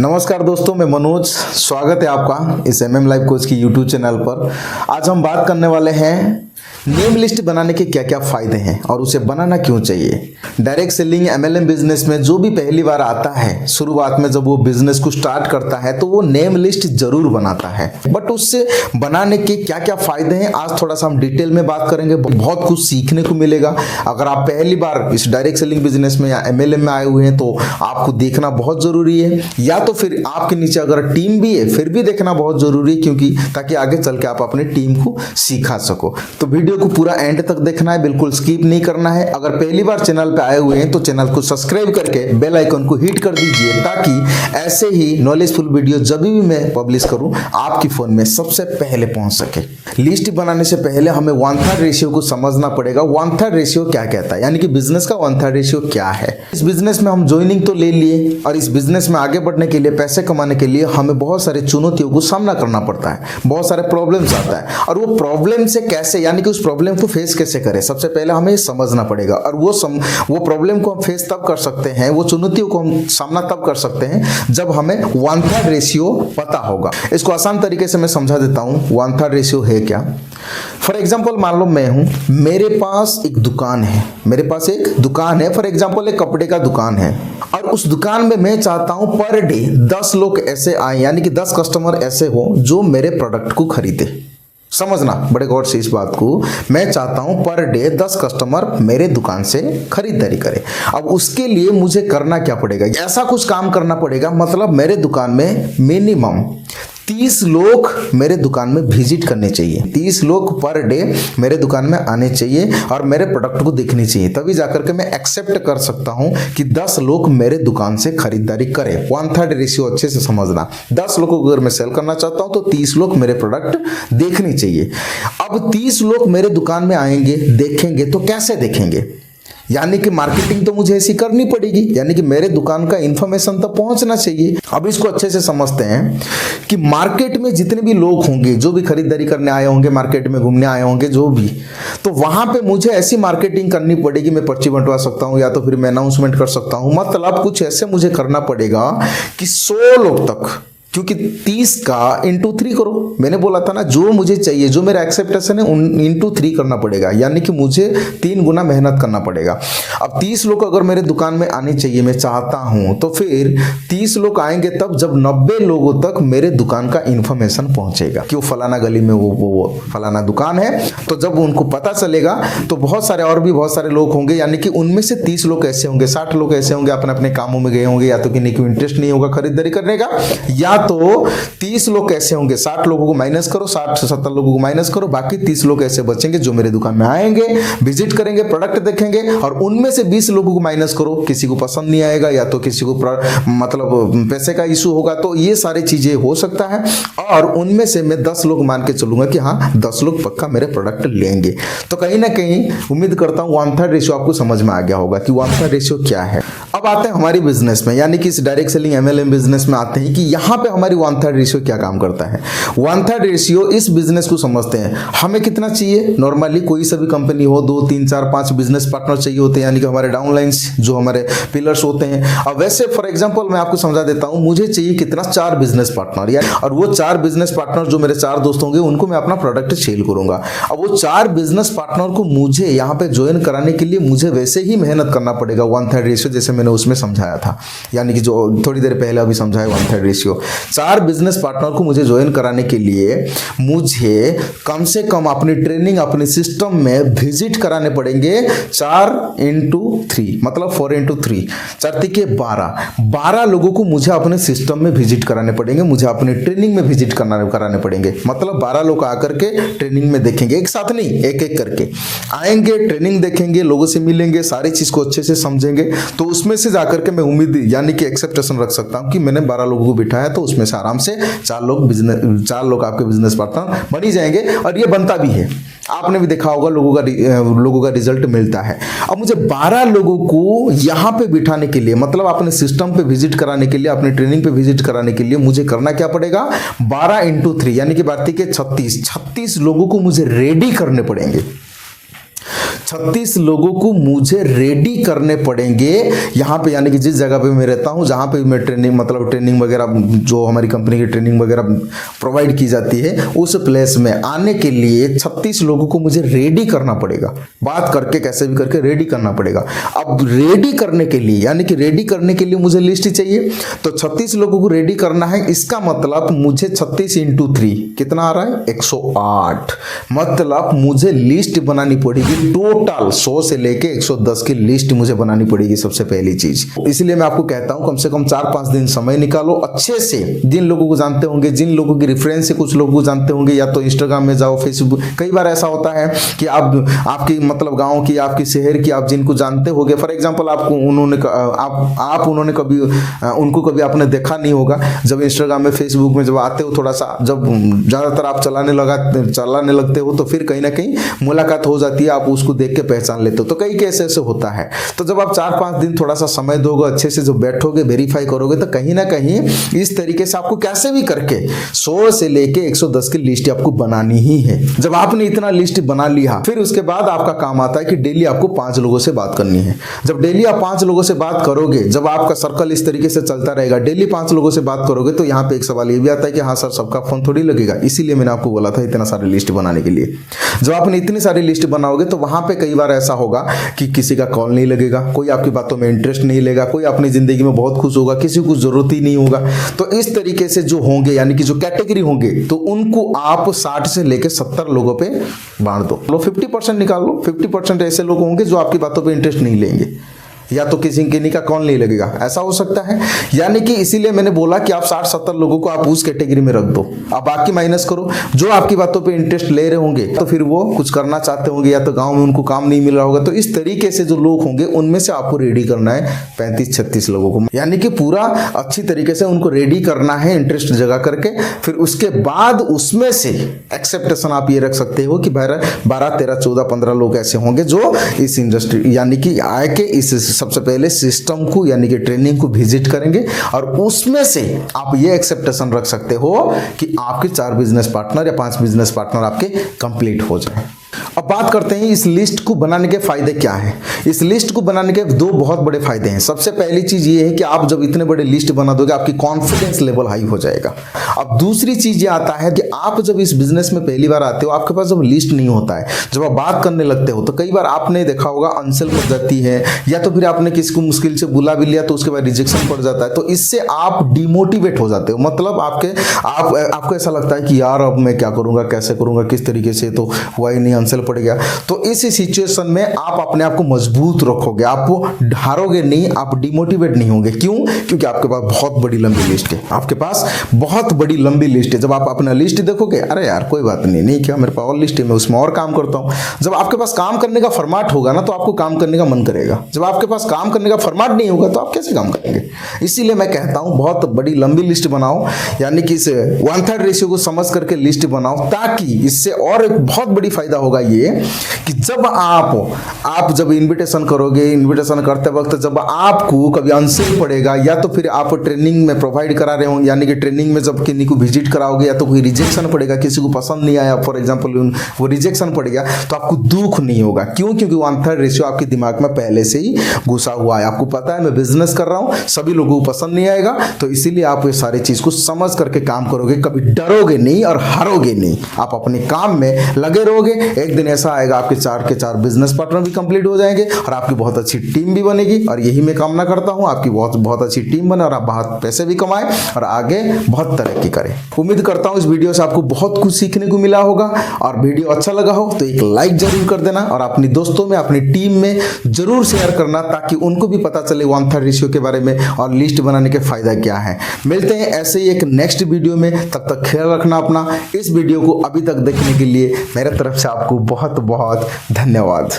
नमस्कार दोस्तों, मैं मनोज। स्वागत है आपका इस एमएम लाइव कोच की यूट्यूब चैनल पर। आज हम बात करने वाले हैं नेम लिस्ट बनाने के क्या क्या फायदे हैं और उसे बनाना क्यों चाहिए। डायरेक्ट सेलिंग एमएलएम बिजनेस में जो भी पहली बार आता है, शुरुआत में जब वो बिजनेस को स्टार्ट करता है तो वो नेम लिस्ट जरूर बनाता है, बट उससे बनाने के क्या क्या फायदे हैं आज थोड़ा सा हम डिटेल में बात करेंगे। बहुत कुछ सीखने को मिलेगा। अगर आप पहली बार इस डायरेक्ट सेलिंग बिजनेस में या एमएलएम में आए हुए हैं तो आपको देखना बहुत जरूरी है, या तो फिर आपके नीचे अगर टीम भी है फिर भी देखना बहुत जरूरी है, क्योंकि ताकि आगे चल के आप अपनी टीम को सिखा सको। तो वीडियो को पूरा एंड तक देखना है, बिल्कुल स्किप नहीं करना है। अगर पहली बार चैनल पे आए हुए हैं तो चैनल को सब्सक्राइब करके बेल आइकन को हिट कर दीजिए, ताकि ऐसे ही नॉलेजफुल वीडियो जब भी मैं पब्लिश करूं आपकी फोन में सबसे पहले पहुंच सके। लिस्ट बनाने से पहले हमें 1/3 रेशियो को समझना पड़ेगा। 1/3 रेशियो क्या कहता है, यानी कि बिजनेस का 1/3 रेशियो क्या है। इस बिजनेस में हम ज्वाइनिंग तो ले लिए और इस बिजनेस में आगे बढ़ने के लिए, पैसे कमाने के लिए हमें बहुत सारे चुनौतियों को सामना करना पड़ता है, बहुत सारे प्रॉब्लम्स आता है। और वो प्रॉब्लम से कैसे, यानी कि उस प्रॉब्लम को फेस कैसे करें, सबसे पहले हमें समझना पड़ेगा। और वो प्रॉब्लम को हम फेस तब कर सकते हैं, वो चुनौतियों को हम सामना तब कर सकते हैं जब हमें 1/3 रेशियो पता होगा। इसको आसान तरीके से मैं समझा देता हूं 1/3 रेशियो है क्या। फॉर एग्जाम्पल मान लो मैं हूं, मेरे पास एक दुकान है, फॉर एग्जाम्पल एक कपड़े का दुकान है, और उस दुकान में मैं चाहता हूं पर डे 10 लोग ऐसे आए, यानी कि 10 कस्टमर ऐसे हो जो मेरे प्रोडक्ट को खरीदे। समझना बड़े गौर से इस बात को। मैं चाहता हूं पर डे 10 कस्टमर मेरे दुकान से खरीदारी करें। अब उसके लिए मुझे करना क्या पड़ेगा, ऐसा कुछ काम करना पड़ेगा, मतलब मेरे दुकान में मिनिमम 30 लोग मेरे दुकान में विजिट करने चाहिए। 30 लोग पर डे मेरे दुकान में आने चाहिए और मेरे प्रोडक्ट को देखने चाहिए, तभी जाकर के मैं एक्सेप्ट कर सकता हूं कि 10 लोग मेरे दुकान से खरीदारी करें। 1/3 रेशियो अच्छे से समझना। 10 लोगों को अगर मैं सेल करना चाहता हूं तो 30 लोग मेरे प्रोडक्ट देखने चाहिए। अब 30 लोग मेरे दुकान में आएंगे, देखेंगे, तो कैसे देखेंगे, यानी कि मार्केटिंग तो मुझे ऐसी करनी पड़ेगी, यानी कि मेरे दुकान का इंफॉर्मेशन तक पहुंचना चाहिए। अब इसको अच्छे से समझते हैं कि मार्केट में जितने भी लोग होंगे, जो भी खरीदारी करने आए होंगे, मार्केट में घूमने आए होंगे, जो भी, तो वहां पे मुझे ऐसी मार्केटिंग करनी पड़ेगी। मैं पर्ची बंटवा सकता हूं या तो फिर मैं अनाउंसमेंट कर सकता हूं, मतलब कुछ ऐसे मुझे करना पड़ेगा कि 100 लोग तक, क्योंकि 30 का इंटू 3 करो, मैंने बोला था ना, जो मुझे चाहिए, जो मेरा एक्सेप्टेशन है उन इंटू 3 करना पड़ेगा, यानी कि मुझे 3 गुना मेहनत करना पड़ेगा। अब 30 लोग अगर मेरे दुकान में आने चाहिए, मैं चाहता हूं, तो फिर 30 लोग आएंगे तब जब 90 लोगों तक मेरे दुकान का इंफॉर्मेशन पहुंचेगा कि वो फलाना गली में वो फलाना दुकान है। तो जब उनको पता चलेगा तो बहुत सारे लोग होंगे, यानी कि उनमें से 30 लोग ऐसे होंगे, 60 लोग ऐसे होंगे अपने अपने कामों में गए होंगे, या तो किन्हीं को इंटरेस्ट नहीं होगा खरीदारी करने का, या तो 30 लोग कैसे होंगे, 60 लोगों को माइनस करो, 60 से 70 लोगों को माइनस करो, बाकी 30 लोग ऐसे बचेंगे जो मेरे दुकान में आएंगे, विजिट करेंगे, प्रोडक्ट देखेंगे, और उनमें से 20 लोगों को माइनस करो, किसी को पसंद नहीं आएगा, या तो किसी को मतलब पैसे का इशू होगा, तो ये सारी चीजें हो सकता है। और उनमें से मैं 10 लोग मान के चलूंगा कि हाँ 10 लोग पक्का मेरे प्रोडक्ट लेंगे। तो कहीं ना कहीं उम्मीद करता हूं 1/3 रेशियो आपको समझ में आ गया होगा कि 1/3 रेशियो क्या है। अब आते हैं हमारी बिजनेस में, यानी कि इस डायरेक्ट सेलिंग एमएलएम बिजनेस में आते हैं कि यहाँ पे हमारी 1/3 रेशियो क्या काम करता है। 1/3 रेशियो इस बिजनेस को समझते हैं। हमें कितना चाहिए, नॉर्मली कोई सा भी कंपनी हो 2, 3, 4, 5 बिजनेस पार्टनर चाहिए होते हैं, यानी कि हमारे डाउनलाइंस जो हमारे पिलर्स होते हैं। अब वैसे फॉर एग्जांपल मैं आपको समझा देता हूं, मुझे चाहिए कितना, 4 बिजनेस पार्टनर, यानी और वो 4 बिजनेस पार्टनर जो मेरे 4 दोस्त होंगे उनको मैं अपना प्रोडक्ट सेल करूंगा। अब वो 4 बिजनेस पार्टनर को मुझे यहाँ पे ज्वाइन कराने के लिए मुझे वैसे ही मेहनत करना पड़ेगा 1/3 रेशियो, जैसे मैंने उसमें समझाया था, यानी कि जो थोड़ी देर पहले अभी समझाया 1/3 रेशियो। 4 बिजनेस पार्टनर को मुझे ज्वाइन कराने के लिए मुझे कम से कम अपनी ट्रेनिंग, अपने सिस्टम में विजिट कराने पड़ेंगे 4 × 3, मतलब 4 × 3, 4 के 12 लोगों को मुझे अपने सिस्टम में विजिट कराने पड़ेंगे, मुझे अपनी ट्रेनिंग में विजिट कराने पड़ेंगे। मतलब 12 लोग आकर के ट्रेनिंग में देखेंगे, एक साथ नहीं, एक एक करके आएंगे, ट्रेनिंग देखेंगे, लोगों से मिलेंगे, सारी चीज को अच्छे से समझेंगे। तो उसमें से जाकर के मैं उम्मीद, यानी कि एक्सेप्टेशन रख सकता हूं कि मैंने 12 लोगों को बिठाया, तो उसमें से आराम से 4 लोग आपके बिजनेस पार्टनर बन ही जाएंगे। और ये बनता भी है, आपने भी देखा होगा, लोगों का रिजल्ट मिलता है। अब मुझे 12 लोगों को यहाँ पे बिठाने के लिए, मतलब अपने सिस्टम पे विजिट कराने के लिए, अपनी ट्रेनिंग पे विजिट कराने के लिए मुझे करना क्या पड़ेगा, 12 × 3 यानी कि 32 के 36 लोगों को मुझे रेडी करने पड़ेंगे। 36 लोगों को मुझे रेडी करने पड़ेंगे यहाँ पे, यानी कि जिस जगह पे मैं रहता हूँ, जहाँ पे मैं ट्रेनिंग वगैरह जो हमारी कंपनी की ट्रेनिंग वगैरह प्रोवाइड की जाती है, उस प्लेस में आने के लिए 36 लोगों को मुझे रेडी करना पड़ेगा। बात करके कैसे भी करके रेडी करना पड़ेगा। अब रेडी करने के लिए, यानी कि रेडी करने के लिए मुझे लिस्ट चाहिए, तो 36 लोगों को रेडी करना है। इसका मतलब मुझे 36 × 3 कितना आ रहा है? 108। मतलब मुझे लिस्ट बनानी पड़ेगी टोटल 100 से लेके 110 की लिस्ट मुझे बनानी पड़ेगी सबसे पहली चीज। इसलिए मैं आपको कहता हूं कम से कम 4-5 दिन समय निकालो अच्छे से। जिन लोगों को जानते होंगे, जिन लोगों की रेफरेंस से कुछ लोगों को जानते होंगे, या तो इंस्टाग्राम में जाओ, फेसबुक। कई बार ऐसा होता है कि आपकी मतलब गांव की, आपकी शहर की, आप जिनको जानते होंगे, फॉर एग्जांपल आपको उन्होंने कभी उनको कभी आपने देखा नहीं होगा। जब इंस्टाग्राम में, फेसबुक में जब आते हो, थोड़ा सा जब ज़्यादातर आप चलाने लगते हो, तो फिर कहीं ना कहीं मुलाकात हो जाती है, आप उसको देख के पहचान लेते हो। तो कई केस ऐसे होता है। तो जब आप 4-5 दिन थोड़ा सा समय दोगे, अच्छे से जो बैठोगे, वेरीफाई करोगे, तो कहीं ना कहीं इस तरीके से आपको कैसे भी करके 100 से लेके 110 की लिस्ट आपको बनानी ही है। जब आपने इतना लिस्ट बना लिया, फिर उसके बाद आपका काम आता है कि डेली आपको 5 लोगों से बात करनी है। जब डेली आप 5 लोगों से बात करोगे, जब आपका सर्कल इस तरीके से चलता रहेगा, डेली 5 लोगों से बात करोगे, तो यहाँ पे एक सवाल ये भी आता है कि हाँ सर, सबका फोन थोड़ी लगेगा। इसीलिए मैंने आपको बोला था इतना सारी लिस्ट बनाने के लिए। जब आपने इतनी सारी लिस्ट बनाओगे, तो वहां पे कई बार ऐसा होगा कि किसी का कॉल नहीं लगेगा, कोई आपकी बातों में इंटरेस्ट नहीं लेगा, कोई अपनी जिंदगी में बहुत खुश होगा, किसी को जरूरत ही नहीं होगा। तो इस तरीके से जो होंगे, यानी कि जो कैटेगरी होंगे, तो उनको आप 60 से लेकर 70 लोगों पे बांट दो। 50% निकाल लो। 50% ऐसे लोग होंगे जो आपकी बातों पे इंटरेस्ट नहीं लेंगे, या तो किसी का कॉल नहीं लगेगा, ऐसा हो सकता है। यानी कि इसीलिए मैंने बोला कि आप 60-70 लोगों को आप उस कैटेगरी में रख दो। अब बाकी माइनस करो, जो आपकी बातों पे इंटरेस्ट ले रहे होंगे, तो फिर वो कुछ करना चाहते होंगे, या तो गांव में उनको काम नहीं मिल रहा होगा। तो इस तरीके से जो लोग होंगे, उनमें से आपको रेडी करना है 35-36 लोगों को, यानी कि पूरा अच्छी तरीके से उनको रेडी करना है, इंटरेस्ट जगा करके। फिर उसके बाद उसमें से एक्सेप्टेशन आप ये रख सकते हो कि 12, 13, 14, 15 लोग ऐसे होंगे जो इस इंडस्ट्री, यानी कि आए के इस सबसे पहले सिस्टम को, यानी कि ट्रेनिंग को विजिट करेंगे, और उसमें से आप ये एक्सेप्टेशन रख सकते हो कि आपके 4 बिजनेस पार्टनर या 5 बिजनेस पार्टनर आपके कंप्लीट हो जाए। अब बात करते हैं इस लिस्ट को बनाने के फायदे क्या हैं। इस लिस्ट को बनाने के 2 बहुत बड़े फायदे हैं। सबसे पहली चीज ये है कि आप जब इतने बड़े लिस्ट बना दोगे, आपकी कॉन्फिडेंस लेवल हाई हो जाएगा। अब दूसरी चीज ये आता है कि आप जब इस बिजनेस में पहली बार आते हो, आपके पास जब लिस्ट नहीं होता है, जब आप बात करने लगते हो, तो कई बार आपने देखा होगा अनसेल पड़ जाती है, या तो फिर आपने किसी को मुश्किल से बुला भी लिया तो उसके बाद रिजेक्शन पड़ जाता है। तो इससे आप डिमोटिवेट हो जाते हो। मतलब आपको ऐसा लगता है कि यार अब मैं क्या करूंगा, कैसे करूंगा, किस तरीके से, तो हुआ ही नहीं, अनसेल पड़ गया। तो इस सिचुएशन में आप अपने आप को मजबूत रखोगे, आप हारोगे नहीं, आप डिमोटिवेट नहीं होंगे। क्यों? क्योंकि आपके पास बहुत बड़ी लंबी लिस्ट है। आपके पास बहुत बड़ी लंबी लिस्ट है। जब आप अपना लिस्ट देखोगे, अरे यार कोई बात नहीं, क्या मेरे पास और लिस्ट है, मैं उसमें और काम करता हूं। जब आपके पास काम करने का फॉर्मेट होगा ना, तो आपको काम करने का मन करेगा। जब आपके पास काम करने का फॉर्मेट नहीं होगा, तो आप कैसे काम करेंगे? इसीलिए मैं कहता हूं बहुत बड़ी लंबी लिस्ट बनाओ, यानी कि इस 1/3 रेशियो को समझ करके लिस्ट बनाओ, ताकि इससे और एक बहुत बड़ी फायदा होगा ये कि जब आप जब इनविटेशन करोगे, इनविटेशन करते वक्त जब आपको कभी अनसेल पड़ेगा, या तो फिर आप ट्रेनिंग में प्रोवाइड करा रहे होंगे, यानी कि ट्रेनिंग में जब किसी को विजिट कराओगे, या तो कोई रिजेक्शन पड़ेगा, किसी को पसंद नहीं आया, फॉर एग्जांपल वो रिजेक्शन पड़ गया, तो आपको दुख नहीं होगा। क्यों? क्योंकि 1/3 रेशियो आपके दिमाग में पहले से ही घुसा हुआ है। आपको पता है मैं बिजनेस कर रहा हूं, सभी लोगों को पसंद नहीं आएगा, तो इसीलिए आप ये सारी चीज को समझ करके काम करोगे, कभी डरोगे नहीं और हारोगे नहीं। आप अपने काम में लगे रहोगे। एक दिन ऐसा आएगा आपके 4 के 4 बिजनेस पार्टनर भी कंप्लीट हो जाएंगे, और आपकी बहुत अच्छी टीम भी बनेगी। और यही मैं कामना करता हूं, आपकी बहुत अच्छी टीम बने, और आप बहुत पैसे भी कमाएं, और आगे बहुत तरक्की करें। उम्मीद करता हूं इस वीडियो से आपको बहुत कुछ सीखने को मिला होगा, और वीडियो अच्छा लगा हो तो एक लाइक जरूर कर देना, और अपने दोस्तों में, अपनी टीम में जरूर शेयर करना, ताकि उनको भी पता चले 1/3 रेशियो के बारे में और लिस्ट बनाने के फायदा क्या है। मिलते हैं ऐसे ही एक नेक्स्ट वीडियो में, तब तक ख्याल रखना अपना। इस वीडियो को अभी तक देखने के लिए मेरे तरफ से आपको बहुत बहुत धन्यवाद।